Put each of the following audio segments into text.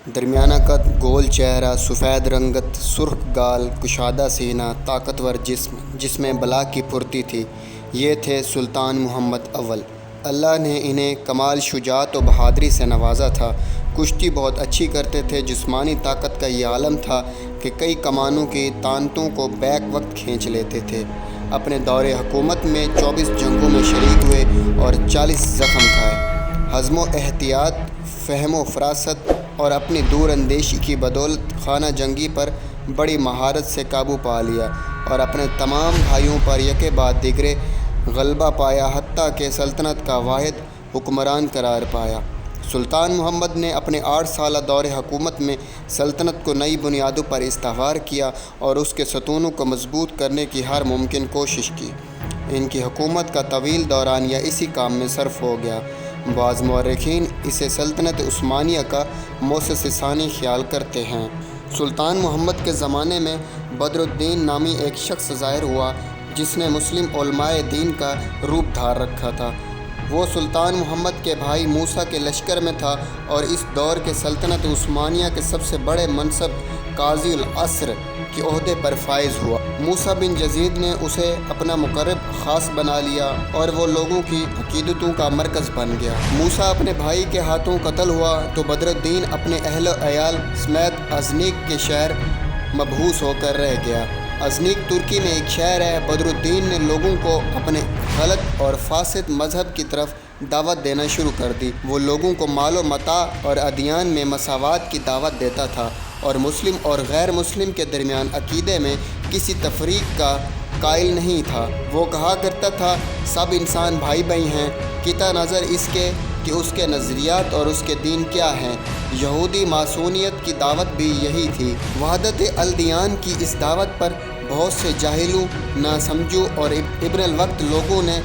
درمیانہ قد، گول چہرہ، سفید رنگت، سرخ گال، کشادہ سینہ، طاقتور جسم جس میں بلا کی پھرتی تھی، یہ تھے سلطان محمد اول۔ اللہ نے انہیں کمال شجاعت و بہادری سے نوازا تھا۔ کشتی بہت اچھی کرتے تھے۔ جسمانی طاقت کا یہ عالم تھا کہ کئی کمانوں کی تانتوں کو بیک وقت کھینچ لیتے تھے۔ اپنے دور حکومت میں 24 جنگوں میں شریک ہوئے اور 40 زخم کھائے۔ حزم و احتیاط، فہم و فراست اور اپنی دور اندیشی کی بدولت خانہ جنگی پر بڑی مہارت سے قابو پا لیا اور اپنے تمام بھائیوں پر یکے بعد دیگرے غلبہ پایا، حتیٰ کہ سلطنت کا واحد حکمران قرار پایا۔ سلطان محمد نے اپنے 8 سالہ دور حکومت میں سلطنت کو نئی بنیادوں پر استوار کیا اور اس کے ستونوں کو مضبوط کرنے کی ہر ممکن کوشش کی۔ ان کی حکومت کا طویل دورانیہ اسی کام میں صرف ہو گیا۔ بعض مورخین اسے سلطنت عثمانیہ کا مؤسس ثانی خیال کرتے ہیں۔ سلطان محمد کے زمانے میں بدر الدین نامی ایک شخص ظاہر ہوا جس نے مسلم علماء دین کا روپ دھار رکھا تھا۔ وہ سلطان محمد کے بھائی موسیٰ کے لشکر میں تھا اور اس دور کے سلطنت عثمانیہ کے سب سے بڑے منصب قاضی العصر کے عہدے پر فائز ہوا۔ موسیٰ بن یزید نے اسے اپنا مقرب خاص بنا لیا اور وہ لوگوں کی عقیدتوں کا مرکز بن گیا۔ موسیٰ اپنے بھائی کے ہاتھوں قتل ہوا تو بدر الدین اپنے اہل و عیال سمیت ازنیک کے شہر مبعوث ہو کر رہ گیا۔ ازنیک ترکی میں ایک شہر ہے۔ بدر الدین نے لوگوں کو اپنے غلط اور فاسد مذہب کی طرف دعوت دینا شروع کر دی۔ وہ لوگوں کو مال و متاع اور ادیان میں مساوات کی دعوت دیتا تھا اور مسلم اور غیر مسلم کے درمیان عقیدے میں کسی تفریق کا قائل نہیں تھا۔ وہ کہا کرتا تھا، سب انسان بھائی بھائی ہیں، قطع نظر اس کے کہ اس کے نظریات اور اس کے دین کیا ہیں۔ یہودی ماسونیت کی دعوت بھی یہی تھی۔ وحدت الادیان کی اس دعوت پر بہت سے جاہلوں، ناسمجھوں اور ابن الوقت لوگوں نے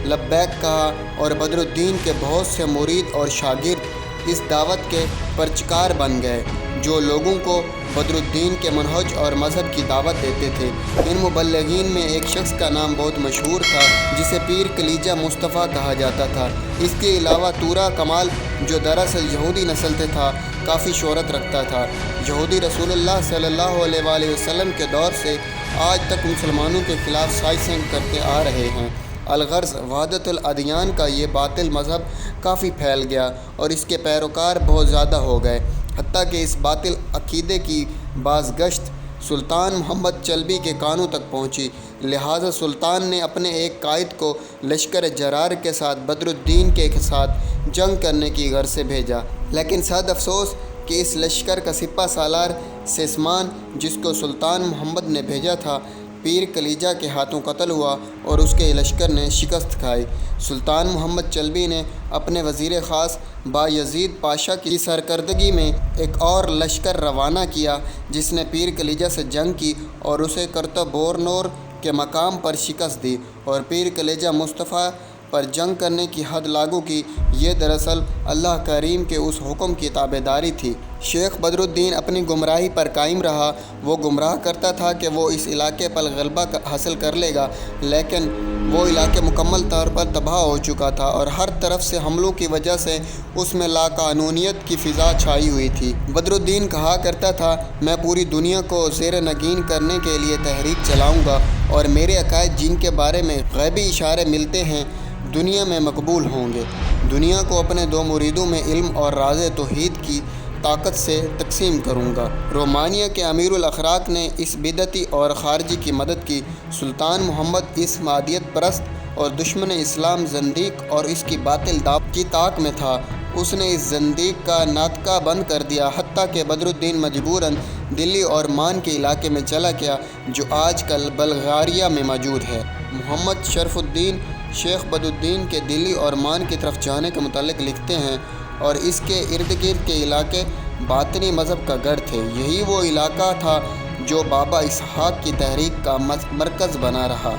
لبیک کہا اور بدر الدین کے بہت سے مرید اور شاگرد اس دعوت کے پرچکار بن گئے، جو لوگوں کو بدر الدین کے منہج اور مذہب کی دعوت دیتے تھے۔ ان مبلغین میں ایک شخص کا نام بہت مشہور تھا جسے پیر کلیجہ مصطفیٰ کہا جاتا تھا۔ اس کے علاوہ تورا کمال، جو دراصل یہودی نسل سے تھا، کافی شہرت رکھتا تھا۔ یہودی رسول اللہ صلی اللہ علیہ وآلہ وسلم کے دور سے آج تک مسلمانوں کے خلاف سازشیں کرتے آ رہے ہیں۔ الغرض وحدت الادیان کا یہ باطل مذہب کافی پھیل گیا اور اس کے پیروکار بہت زیادہ ہو گئے، حتیٰ کہ اس باطل عقیدے کی بازگشت سلطان محمد چلبی کے کانوں تک پہنچی۔ لہٰذا سلطان نے اپنے ایک قائد کو لشکر جرار کے ساتھ بدر الدین کے ساتھ جنگ کرنے کی غرض سے بھیجا، لیکن صد افسوس کہ اس لشکر کا سپہ سالار سیسمان، جس کو سلطان محمد نے بھیجا تھا، پیر کلیجہ کے ہاتھوں قتل ہوا اور اس کے لشکر نے شکست کھائی۔ سلطان محمد چلبی نے اپنے وزیر خاص بایزید پاشا کی سرکردگی میں ایک اور لشکر روانہ کیا جس نے پیر کلیجہ سے جنگ کی اور اسے کرتا بورنور کے مقام پر شکست دی اور پیر کلیجہ مصطفیٰ پر جنگ کرنے کی حد لاگو کی۔ یہ دراصل اللہ کریم کے اس حکم کی تابعداری تھی۔ شیخ بدر الدین اپنی گمراہی پر قائم رہا۔ وہ گمراہ کرتا تھا کہ وہ اس علاقے پر غلبہ حاصل کر لے گا، لیکن وہ علاقہ مکمل طور پر تباہ ہو چکا تھا اور ہر طرف سے حملوں کی وجہ سے اس میں لاقانونیت کی فضا چھائی ہوئی تھی۔ بدر الدین کہا کرتا تھا، میں پوری دنیا کو زیر نگین کرنے کے لیے تحریک چلاؤں گا اور میرے عقائد جن کے بارے میں غیبی اشارے ملتے ہیں دنیا میں مقبول ہوں گے۔ دنیا کو اپنے 2 مریدوں میں علم اور راز توحید کی طاقت سے تقسیم کروں گا۔ رومانیہ کے امیر الاخراق نے اس بدعتی اور خارجی کی مدد کی۔ سلطان محمد اس مادیت پرست اور دشمن اسلام زندیق اور اس کی باطل دعوت کی طاق میں تھا۔ اس نے اس زندیق کا ناطقہ بند کر دیا، حتیٰ کہ بدر الدین مجبوراً دلی اور مان کے علاقے میں چلا گیا جو آج کل بلغاریہ میں موجود ہے۔ محمد شرف الدین شیخ بدر الدین کے دلی اور مان کی طرف جانے کے متعلق لکھتے ہیں، اور اس کے ارد گرد کے علاقے باطنی مذہب کا گڑھ تھے۔ یہی وہ علاقہ تھا جو بابا اسحاق کی تحریک کا مرکز بنا رہا،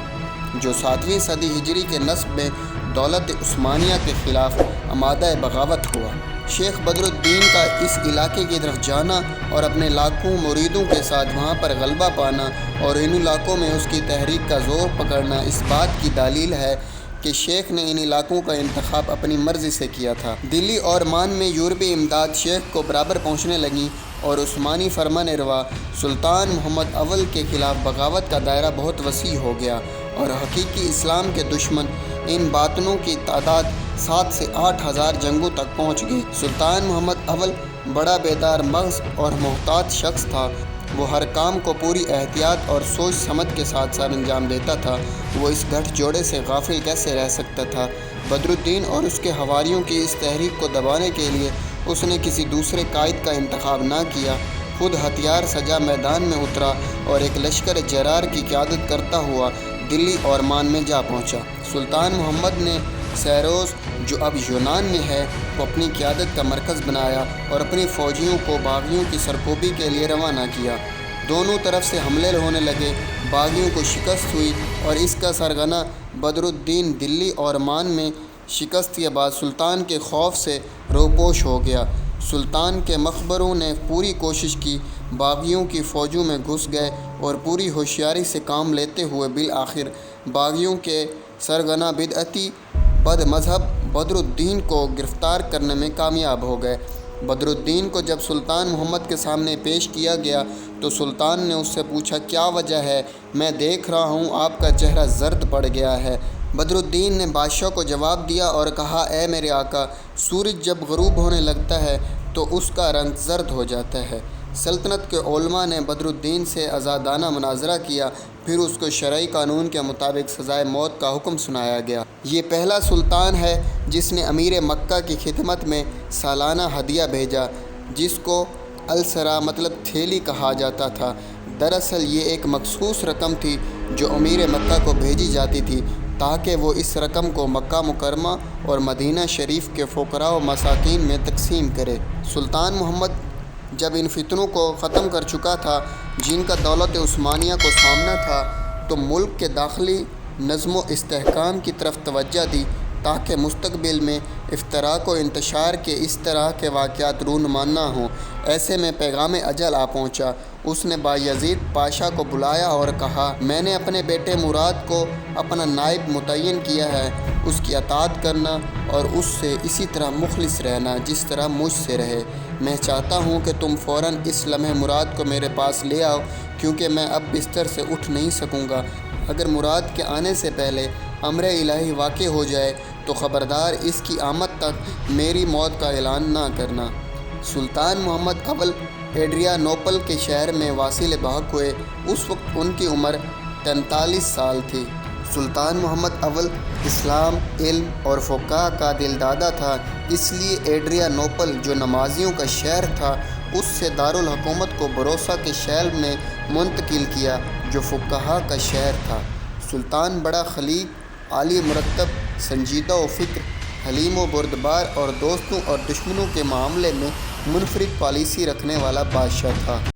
جو 7ویں صدی ہجری کے نصب میں دولت عثمانیہ کے خلاف آمادہ بغاوت ہوا۔ شیخ بدر الدین کا اس علاقے کی طرف جانا اور اپنے لاکھوں مریدوں کے ساتھ وہاں پر غلبہ پانا اور ان علاقوں میں اس کی تحریک کا زور پکڑنا اس بات کی دلیل ہے کہ شیخ نے ان علاقوں کا انتخاب اپنی مرضی سے کیا تھا۔ دلی اور مان میں یورپی امداد شیخ کو برابر پہنچنے لگیں اور عثمانی فرمان روا سلطان محمد اول کے خلاف بغاوت کا دائرہ بہت وسیع ہو گیا اور حقیقی اسلام کے دشمن ان باطنوں کی تعداد 7 سے 8 ہزار جنگوں تک پہنچ گئی۔ سلطان محمد اول بڑا بیدار مغز اور محتاط شخص تھا۔ وہ ہر کام کو پوری احتیاط اور سوچ سمجھ کے ساتھ انجام دیتا تھا۔ وہ اس گٹھ جوڑے سے غافل کیسے رہ سکتا تھا؟ بدر الدین اور اس کے حواریوں کی اس تحریک کو دبانے کے لیے اس نے کسی دوسرے قائد کا انتخاب نہ کیا، خود ہتھیار سجا میدان میں اترا اور ایک لشکر جرار کی قیادت کرتا ہوا دلی اور مان میں جا پہنچا۔ سلطان محمد نے سیروس، جو اب یونان میں ہے، کو اپنی قیادت کا مرکز بنایا اور اپنی فوجیوں کو باغیوں کی سرکوبی کے لیے روانہ کیا۔ دونوں طرف سے حملے ہونے لگے، باغیوں کو شکست ہوئی اور اس کا سرغنہ بدر الدین دلی اور مان میں شکست کے بعد سلطان کے خوف سے روپوش ہو گیا۔ سلطان کے مخبروں نے پوری کوشش کی، باغیوں کی فوجوں میں گھس گئے اور پوری ہوشیاری سے کام لیتے ہوئے بالآخر باغیوں کے سرغنہ بدعتی بد مذہب بدر الدین کو گرفتار کرنے میں کامیاب ہو گئے۔ بدر الدین کو جب سلطان محمد کے سامنے پیش کیا گیا تو سلطان نے اس سے پوچھا، کیا وجہ ہے؟ میں دیکھ رہا ہوں آپ کا چہرہ زرد پڑ گیا ہے۔ بدر الدین نے بادشاہ کو جواب دیا اور کہا، اے میرے آقا، سورج جب غروب ہونے لگتا ہے تو اس کا رنگ زرد ہو جاتا ہے۔ سلطنت کے علماء نے بدر الدین سے آزادانہ مناظرہ کیا، پھر اس کو شرعی قانون کے مطابق سزائے موت کا حکم سنایا گیا۔ یہ پہلا سلطان ہے جس نے امیر مکہ کی خدمت میں سالانہ ہدیہ بھیجا، جس کو السرا مطلب تھیلی کہا جاتا تھا۔ دراصل یہ ایک مخصوص رقم تھی جو امیر مکہ کو بھیجی جاتی تھی تاکہ وہ اس رقم کو مکہ مکرمہ اور مدینہ شریف کے فقراء و مساکین میں تقسیم کرے۔ سلطان محمد جب ان فتنوں کو ختم کر چکا تھا جن کا دولت عثمانیہ کو سامنا تھا، تو ملک کے داخلی نظم و استحکام کی طرف توجہ دی تاکہ مستقبل میں افتراق و انتشار کے اس طرح کے واقعات رونما نہ ہوں۔ ایسے میں پیغام اجل آ پہنچا۔ اس نے بایزید پاشا کو بلایا اور کہا، میں نے اپنے بیٹے مراد کو اپنا نائب متعین کیا ہے، اس کی اطاعت کرنا اور اس سے اسی طرح مخلص رہنا جس طرح مجھ سے رہے۔ میں چاہتا ہوں کہ تم فوراً اس لمحے مراد کو میرے پاس لے آؤ، کیونکہ میں اب بستر سے اٹھ نہیں سکوں گا۔ اگر مراد کے آنے سے پہلے امر الہی واقع ہو جائے تو خبردار اس کی آمد تک میری موت کا اعلان نہ کرنا۔ سلطان محمد اول ایڈریانوپل کے شہر میں واصل بحق ہوئے۔ اس وقت ان کی عمر 43 سال تھی۔ سلطان محمد اول اسلام، علم اور فقہ کا دلدادہ تھا، اس لیے ایڈریانوپل جو نمازیوں کا شہر تھا اس سے دارالحکومت کو بروسا کے شہر میں منتقل کیا جو فقہاء کا شہر تھا۔ سلطان بڑا خلیق، عالی مرتب، سنجیدہ و فکر، حلیم و بردبار اور دوستوں اور دشمنوں کے معاملے میں منفرد پالیسی رکھنے والا بادشاہ تھا۔